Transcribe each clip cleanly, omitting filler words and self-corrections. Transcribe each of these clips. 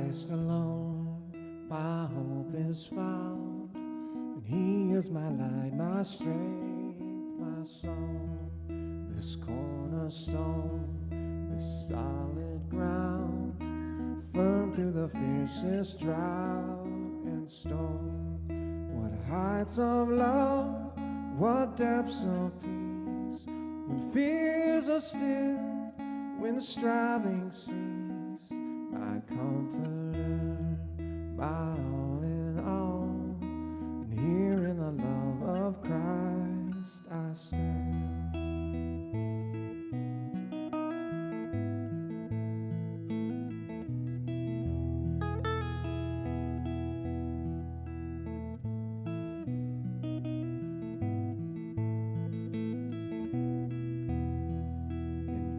Christ alone my hope is found, and He is my light, my strength, my song. This cornerstone, this solid ground, firm through the fiercest drought and storm. What heights of love, what depths of peace, when fears are still, when striving cease. My comforter, my all in all, and here in the love of Christ I stand.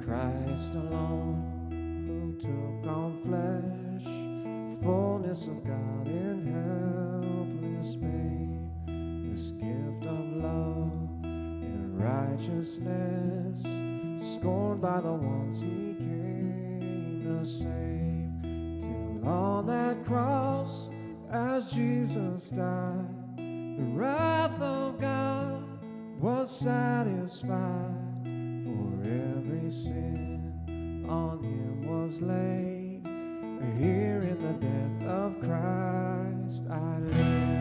Christ alone, who took on flesh, fullness of God in helpless babe. This gift of love and righteousness, scorned by the ones He came to save. Till on that cross, as Jesus died, the wrath of God was satisfied. For every sin on Him was laid. Here in the death of Christ I live.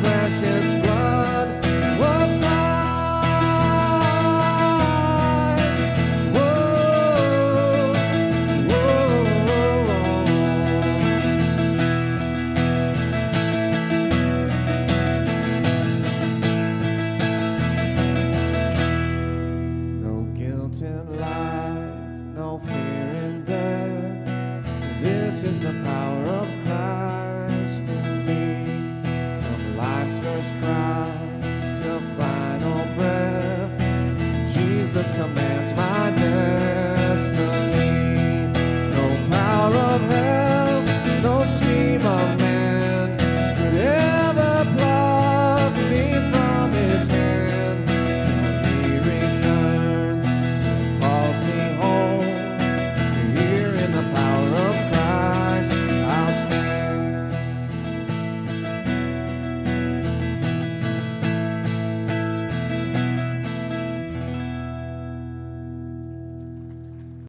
Precious